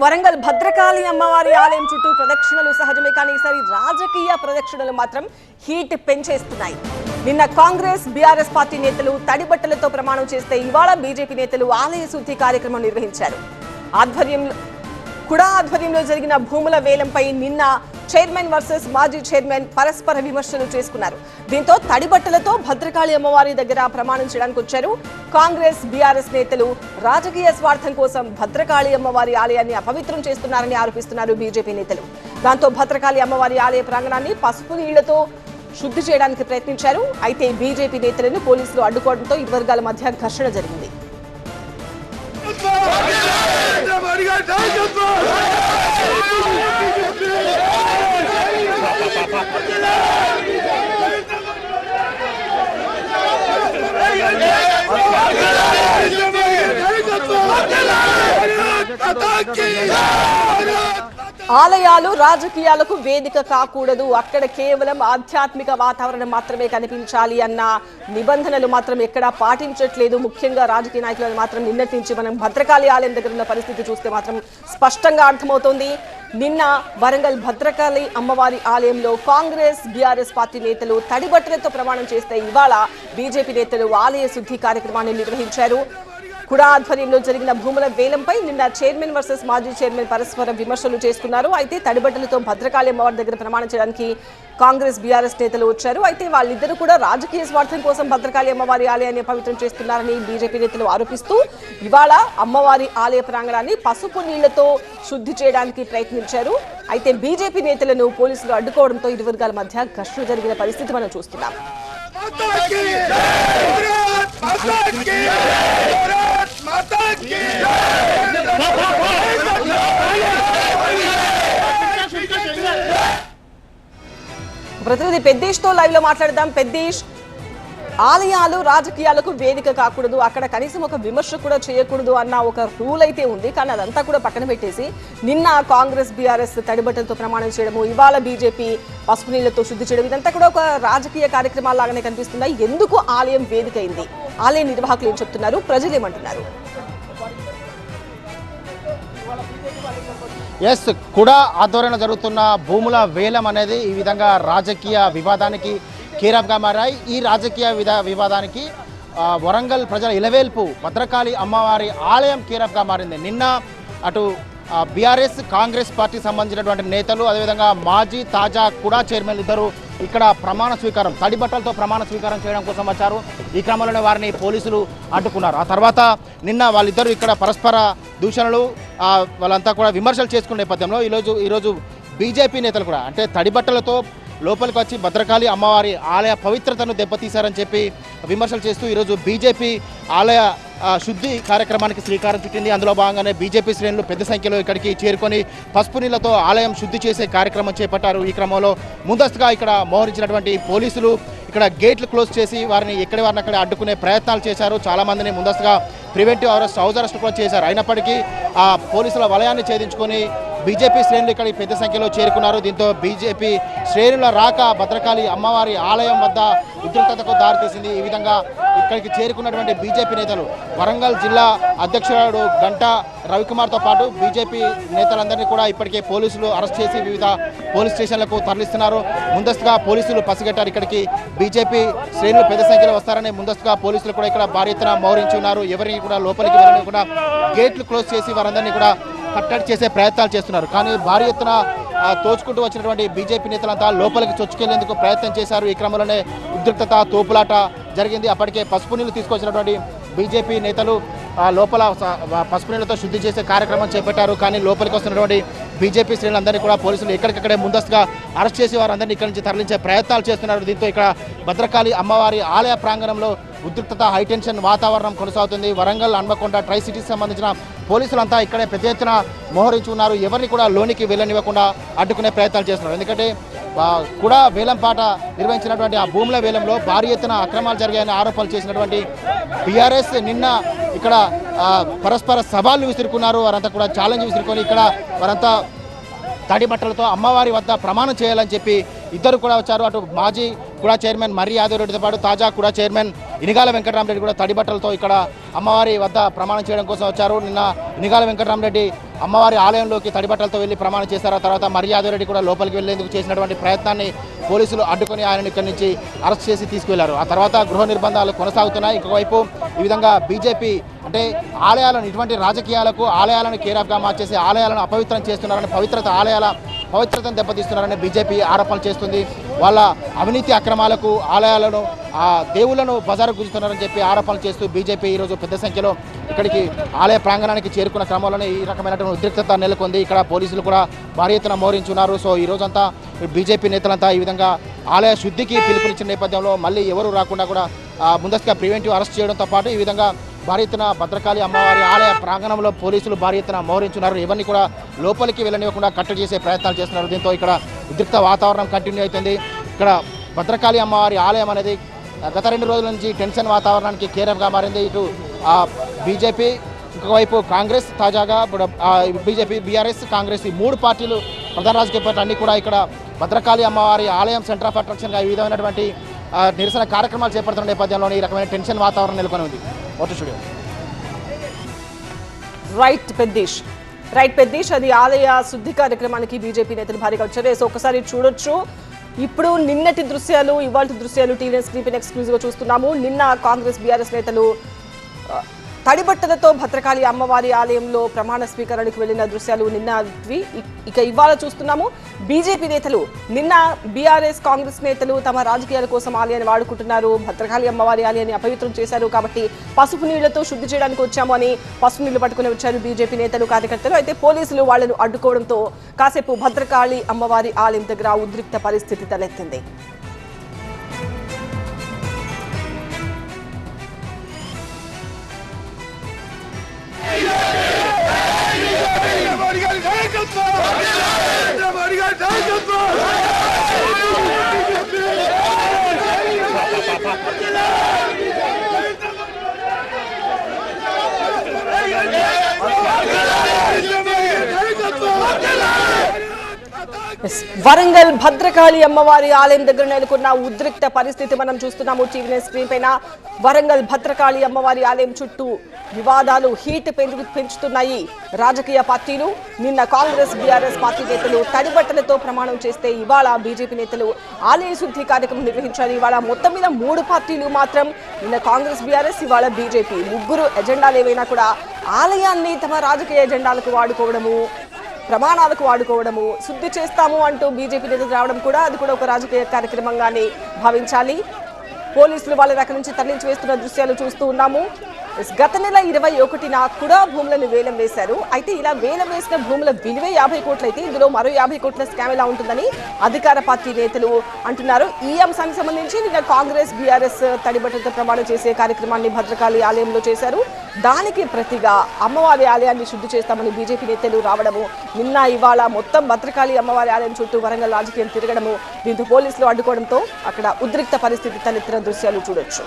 వరంగల్ భద్రకాళి అమ్మవారి ఆలయం చుట్టూ ప్రదక్షిణలు సహజమే, కానీ ఈసారి రాజకీయ ప్రదక్షిణలు మాత్రం హీట్ పెంచేస్తున్నాయి. నిన్న కాంగ్రెస్ బీఆర్ఎస్ పార్టీ నేతలు తడిబట్టలతో ప్రమాణం చేస్తే ఇవాళ బీజేపీ నేతలు ఆలయ శుద్ధి కార్యక్రమం నిర్వహించారు. ఆధ్వర్యంలో జరిగిన భూముల వేలంపై నిన్న చైర్మన్ వర్సెస్ మాజీ చైర్మన్ పరస్పర విమర్శలు చేసుకున్నారు. దీంతో తడిబట్టలతో భద్రకాళి అమ్మవారి దగ్గర ప్రమాణం చేయడానికి వచ్చారు. కాంగ్రెస్ బీఆర్ఎస్ నేతలు రాజకీయ స్వార్థం కోసం భద్రకాళి అమ్మవారి ఆలయాన్ని అపవిత్రం చేస్తున్నారని ఆరోపిస్తున్నారు బీజేపీ నేతలు. దాంతో భద్రకాళి అమ్మవారి ఆలయ ప్రాంగణాన్ని పసుపు నీళ్లతో శుద్ధి చేయడానికి ప్రయత్నించారు. అయితే బీజేపీ నేతలను పోలీసులు అడ్డుకోవడంతో ఇరు వర్గాల మధ్య ఘర్షణ జరిగింది. ఆలయాలు రాజకీయాలకు వేదిక కాకూడదు, అక్కడ కేవలం ఆధ్యాత్మిక వాతావరణం మాత్రమే కనిపించాలి అన్న నిబంధనలు మాత్రం ఎక్కడా పాటించట్లేదు. ముఖ్యంగా రాజకీయ నాయకులను మాత్రం నిన్నటి నుంచి మనం భద్రకాళి ఆలయం దగ్గర ఉన్న పరిస్థితి చూస్తే మాత్రం స్పష్టంగా అర్థమవుతోంది. నిన్న వరంగల్ భద్రకాళి అమ్మవారి ఆలయంలో కాంగ్రెస్ బీఆర్ఎస్ పార్టీ నేతలు తడిబట్టలతో ప్రమాణం చేస్తే ఇవాళ బీజేపీ నేతలు ఆలయ శుద్ధి కార్యక్రమాన్ని నిర్వహించారు. కుడా ఆధ్వర్యంలో జరిగిన భూముల వేలంపై నిన్న చైర్మన్ వర్సెస్ మాజీ చైర్మన్ పరస్పర విమర్శలు చేసుకున్నారు. అయితే తడిబట్టలతో భద్రకాళి అమ్మవారి దగ్గర ప్రమాణం చేయడానికి కాంగ్రెస్ బీఆర్ఎస్ నేతలు వచ్చారు. అయితే వాళ్ళిద్దరూ కూడా రాజకీయ స్వార్థం కోసం భద్రకాళి అమ్మవారి ఆలయాన్ని పవిత్రం చేస్తున్నారని బీజేపీ నేతలు ఆరోపిస్తూ ఇవాళ అమ్మవారి ఆలయ ప్రాంగణాన్ని పసుపు నీళ్లతో శుద్ధి చేయడానికి ప్రయత్నించారు. అయితే బీజేపీ నేతలను పోలీసులు అడ్డుకోవడంతో ఇరు వర్గాల మధ్య ఘర్షణ జరిగిన పరిస్థితి మనం చూస్తున్నాం. ప్రతినిధి పెద్దేష్ తో లైవ్ లో మాట్లాడదాం. పెద్దేష్, ఆలయాలు రాజకీయాలకు వేదిక కాకూడదు, అక్కడ కనీసం ఒక విమర్శ కూడా చేయకూడదు అన్న ఒక రూల్ అయితే ఉంది. కానీ అదంతా కూడా పక్కన పెట్టేసి నిన్న కాంగ్రెస్ బీఆర్ఎస్ తడిబట్టలతో ప్రమాణం చేయడము, ఇవాళ బీజేపీ పసుపు నీళ్లతో శుద్ధి చేయడం, ఇదంతా కూడా ఒక రాజకీయ కార్యక్రమాలాగానే కనిపిస్తున్నాయి. ఎందుకు ఆలయం వేదిక అయింది? ఆలయ నిర్వాహకులు ఏం చెప్తున్నారు? ప్రజలు ఏమంటున్నారు? ఎస్, కూడా ఆధ్వర్యంలో జరుగుతున్న భూముల వేలం అనేది ఈ విధంగా రాజకీయ వివాదానికి కేరాఫ్గా మారాయి. ఈ రాజకీయ వివాదానికి వరంగల్ ప్రజల ఇలవేల్పు భద్రకాళి అమ్మవారి ఆలయం కేరాఫ్గా మారింది. నిన్న అటు బీఆర్ఎస్ కాంగ్రెస్ పార్టీకి సంబంధించినటువంటి నేతలు, అదేవిధంగా మాజీ తాజా కూడా చైర్మన్ ఇద్దరు ఇక్కడ ప్రమాణ స్వీకారం తడిబట్టలతో ప్రమాణ స్వీకారం చేయడం కోసం వచ్చారు. ఈ క్రమంలోనే వారిని పోలీసులు అడ్డుకున్నారు. ఆ తర్వాత నిన్న వాళ్ళిద్దరూ ఇక్కడ పరస్పర దూషణలు, వాళ్ళంతా కూడా విమర్శలు చేసుకునే నేపథ్యంలో ఈరోజు బీజేపీ నేతలు కూడా అంటే తడిబట్టలతో లోపలికి వచ్చి భద్రకాళి అమ్మవారి ఆలయ పవిత్రతను దెబ్బతీశారని చెప్పి విమర్శలు చేస్తూ ఈరోజు బీజేపీ ఆలయ శుద్ధి కార్యక్రమానికి శ్రీకారం చుట్టింది. అందులో భాగంగానే బీజేపీ శ్రేణులు పెద్ద సంఖ్యలో ఇక్కడికి చేరుకొని పసుపు నీళ్లతో ఆలయం శుద్ధి చేసే కార్యక్రమం చేపట్టారు. ఈ క్రమంలో ముందస్తుగా ఇక్కడ మోహరించినటువంటి పోలీసులు ఇక్కడ గేట్లు క్లోజ్ చేసి వారిని వారిని అక్కడ అడ్డుకునే ప్రయత్నాలు చేశారు. చాలామందిని ముందస్తుగా ప్రివెంటివ్ హౌస్ అరెస్ట్ కూడా చేశారు. అయినప్పటికీ ఆ పోలీసుల వలయాన్ని ఛేదించుకొని బీజేపీ శ్రేణులు ఇక్కడికి పెద్ద సంఖ్యలో చేరుకున్నారు. దీంతో బీజేపీ శ్రేణుల రాక భద్రకాళి అమ్మవారి ఆలయం వద్ద ఉద్రిక్తతకు దారితీసింది. ఈ విధంగా ఇక్కడికి చేరుకున్నటువంటి బీజేపీ నేతలు వరంగల్ జిల్లా అధ్యక్షుడు గంటా రవికుమార్తో పాటు బీజేపీ నేతలందరినీ కూడా ఇప్పటికే పోలీసులు అరెస్ట్ చేసి వివిధ పోలీస్ స్టేషన్లకు తరలిస్తున్నారు. ముందస్తుగా పోలీసులు పసిగట్టారు. ఇక్కడికి బీజేపీ శ్రేణులు పెద్ద సంఖ్యలో వస్తారని ముందస్తుగా పోలీసులు కూడా ఇక్కడ భారీ ఎత్తున మోహరించి ఉన్నారు. ఎవరిని కూడా లోపలికి వెళ్ళని కూడా గేట్లు క్లోజ్ చేసి వారందరినీ కూడా కట్టడి చేసే ప్రయత్నాలు చేస్తున్నారు. కానీ భారీ ఎత్తున తోచుకుంటూ వచ్చినటువంటి బీజేపీ నేతలంతా లోపలికి చొచ్చుకెళ్లేందుకు ప్రయత్నం చేశారు. ఈ క్రమంలోనే ఉద్రిక్తత, తోపులాట జరిగింది. అప్పటికే పసుపు నీళ్లు తీసుకొచ్చినటువంటి బీజేపీ నేతలు లోపల పసుపు నీళ్లతో శుద్ధి చేసే కార్యక్రమం చేపట్టారు. కానీ లోపలికి వస్తున్నటువంటి బీజేపీ శ్రేణులందరినీ కూడా పోలీసులు ఎక్కడికక్కడే ముందస్తుగా అరెస్ట్ చేసి వారందరినీ ఇక్కడి నుంచి తరలించే ప్రయత్నాలు చేస్తున్నారు. దీంతో ఇక్కడ భద్రకాళి అమ్మవారి ఆలయ ప్రాంగణంలో ఉద్రిక్తత, హైటెన్షన్ వాతావరణం కొనసాగుతుంది. వరంగల్, హన్మకొండ, ట్రై సిటీకి సంబంధించిన పోలీసులంతా ఇక్కడే పెద్ద ఎత్తున మోహరించి ఉన్నారు. ఎవరిని కూడా లోనికి వెళ్ళనివ్వకుండా అడ్డుకునే ప్రయత్నాలు చేస్తున్నారు. ఎందుకంటే కూడా వేలంపాట నిర్వహించినటువంటి ఆ భూముల వేలంలో భారీ ఎత్తున అక్రమాలు జరిగాయని ఆరోపణలు చేసినటువంటి బీఆర్ఎస్ నిన్న ఇక్కడ పరస్పర సవాళ్లు విసురుకున్నారు. వారంతా కూడా ఛాలెంజ్ విసురుకొని ఇక్కడ వారంతా తడిబట్టలతో అమ్మవారి వద్ద ప్రమాణం చేయాలని చెప్పి ఇద్దరు కూడా వచ్చారు. అటు మాజీ కూడా చైర్మన్ మర్రి యాదవరెడ్డితో పాటు తాజా కూడా చైర్మన్ ఇనిగాల వెంకటరామరెడ్డి కూడా తడిబట్టలతో ఇక్కడ అమ్మవారి వద్ద ప్రమాణం చేయడం కోసం వచ్చారు. నిన్న ఇనిగాల వెంకటరామరెడ్డి అమ్మవారి ఆలయంలోకి తడిబట్టలతో వెళ్ళి ప్రమాణం చేశారు. ఆ తర్వాత మర్రి యాదవరెడ్డి కూడా లోపలికి వెళ్లేందుకు చేసినటువంటి ప్రయత్నాన్ని పోలీసులు అడ్డుకొని ఆయన ఇక్కడి నుంచి అరెస్ట్ చేసి తీసుకువెళ్లారు. ఆ తర్వాత గృహ నిర్బంధాలు కొనసాగుతున్నాయి. ఇంకోవైపు ఈ విధంగా బీజేపీ అంటే ఆలయాలను ఇటువంటి రాజకీయాలకు ఆలయాలను కేరాఫ్గా మార్చేసి ఆలయాలను అపవిత్రం చేస్తున్నారని ఆలయాల పవిత్రతను దెబ్బతీస్తున్నారని బీజేపీ ఆరోపణలు చేస్తుంది. వాళ్ళ అవినీతి అక్రమాలకు ఆలయాలను దేవుళ్లను బజారు గుంజుతున్నారని చెప్పి ఆరోపణలు చేస్తూ బీజేపీ ఈరోజు పెద్ద సంఖ్యలో ఇక్కడికి ఆలయ ప్రాంగణానికి చేరుకున్న క్రమంలోనే ఈ రకమైనటువంటి ఉద్రిక్తత నెలకొంది. ఇక్కడ పోలీసులు కూడా భారీ ఎత్తున మోహరించున్నారు. సో ఈ రోజంతా బీజేపీ నేతలంతా ఈ విధంగా ఆలయ శుద్ధికి పిలుపునిచ్చిన నేపథ్యంలో మళ్ళీ ఎవరు రాకుండా కూడా ముందస్తుగా ప్రివెంటివ్ అరెస్ట్ చేయడంతో పాటు ఈ విధంగా భారీ ఎత్తున భద్రకాళి అమ్మవారి ఆలయ ప్రాంగణంలో పోలీసులు భారీ ఎత్తున మోహరించున్నారు. ఎవరిని కూడా లోపలికి వెళ్ళనివ్వకుండా కట్టడి చేసే ప్రయత్నాలు చేస్తున్నారు. దీంతో ఇక్కడ ఉద్రిక్త వాతావరణం కంటిన్యూ అవుతుంది. ఇక్కడ భద్రకాళి అమ్మవారి ఆలయం అనేది గత 2 రోజుల నుంచి టెన్షన్ వాతావరణానికి కేరఫ్గా మారింది. ఇటు బీజేపీ, ఇంకోవైపు కాంగ్రెస్, తాజాగా ఇప్పుడు బీజేపీ, బీఆర్ఎస్, కాంగ్రెస్ ఈ 3 పార్టీలు ప్రధాన రాజకీయ పార్టీలు అన్నీ కూడా ఇక్కడ భద్రకాళి అమ్మవారి ఆలయం సెంటర్ ఆఫ్ అట్రాక్షన్గా ఈ విధమైనటువంటి నిరసన కార్యక్రమాలు చేపడుతున్న నేపథ్యంలోనే ఈ రకమైన టెన్షన్ వాతావరణం నెలకొని ఉంది. ఓటు స్టూడియో రైట్ పెద్దీష్ అది ఆలయ శుద్ధి కార్యక్రమానికి బీజేపీ నేతలు భారీగా వచ్చారు. సో ఒకసారి చూడొచ్చు. ఇప్పుడు నిన్నటి దృశ్యాలు, ఇవాళ దృశ్యాలు టీవీ స్క్రీన్ ఎక్స్క్లూజివ్గా చూస్తున్నాము. నిన్న కాంగ్రెస్ బీఆర్ఎస్ నేతలు తడిబట్టలతో భద్రకాళి అమ్మవారి ఆలయంలో ప్రమాణ స్వీకరణకు వెళ్లిన దృశ్యాలు నిన్నవి. ఇక ఇవాళ చూస్తున్నాము బీజేపీ నేతలు. నిన్న బీఆర్ఎస్, కాంగ్రెస్ నేతలు తమ రాజకీయాల కోసం ఆలయాన్ని వాడుకుంటున్నారు, భద్రకాళి అమ్మవారి ఆలయాన్ని అపవిత్రం చేశారు కాబట్టి పసుపు నీళ్లతో శుద్ధి చేయడానికి వచ్చాము అని పసుపు నీళ్లు పట్టుకుని వచ్చారు బీజేపీ నేతలు, కార్యకర్తలు. అయితే పోలీసులు వాళ్లను అడ్డుకోవడంతో కాసేపు భద్రకాళి అమ్మవారి ఆలయం దగ్గర ఉద్రిక్త పరిస్థితి తలెత్తింది. వరంగల్ భద్రకాళి అమ్మవారి ఆలయం దగ్గర నెలకొన్న ఉద్రిక్త పరిస్థితి మనం చూస్తున్నాము టీవీ స్క్రీన్ పైన. వరంగల్ భద్రకాళి అమ్మవారి ఆలయం చుట్టూ వివాదాలు హీట్ పెంచుతున్నాయి రాజకీయ పార్టీలు. నిన్న కాంగ్రెస్, బీఆర్ఎస్ పార్టీ నేతలు తడిబట్టలతో ప్రమాణం చేస్తే ఇవాళ బీజేపీ నేతలు ఆలయ శుద్ధి కార్యక్రమం నిర్వహించారు. ఇవాళ మొత్తం మీద 3 పార్టీలు మాత్రం, నిన్న కాంగ్రెస్, బీఆర్ఎస్, ఇవాళ బీజేపీ, ముగ్గురు ఎజెండాలు ఏవైనా కూడా ఆలయాన్ని తమ రాజకీయ ఎజెండాలకు వాడుకోవడము, ప్రమాణాలకు వాడుకోవడము, శుద్ధి చేస్తాము అంటూ బీజేపీ నేతలు రావడం కూడా అది కూడా ఒక రాజకీయ కార్యక్రమంగానే భావించాలి. పోలీసులు వాళ్ళ దగ్గర నుంచి తరలించి వేస్తున్న దృశ్యాలు చూస్తూ ఉన్నాము. గత నెల 21న కూడా భూములను వేలం వేశారు. అయితే ఇలా వేలం వేసిన భూముల విలువే 50 కోట్లు అయితే ఇందులో మరో 50 కోట్ల స్కామ్ ఎలా ఉంటుందని అధికార పార్టీ నేతలు అంటున్నారు. ఈ అంశానికి సంబంధించి నిన్న కాంగ్రెస్, బీఆర్ఎస్ తడిబట్టలతో ప్రమాణం చేసే కార్యక్రమాన్ని భద్రకాళి ఆలయంలో చేశారు. దానికి ప్రతిగా అమ్మవారి ఆలయాన్ని శుద్ధి చేస్తామని బీజేపీ నేతలు రావడము, నిన్న ఇవాళ మొత్తం భద్రకాళి అమ్మవారి ఆలయం చుట్టూ వరంగల్ రాజకీయం తిరగడము, దీంతో పోలీసులు అడ్డుకోవడంతో అక్కడ ఉద్రిక్త పరిస్థితి తలెత్తిన దృశ్యాలు చూడొచ్చు.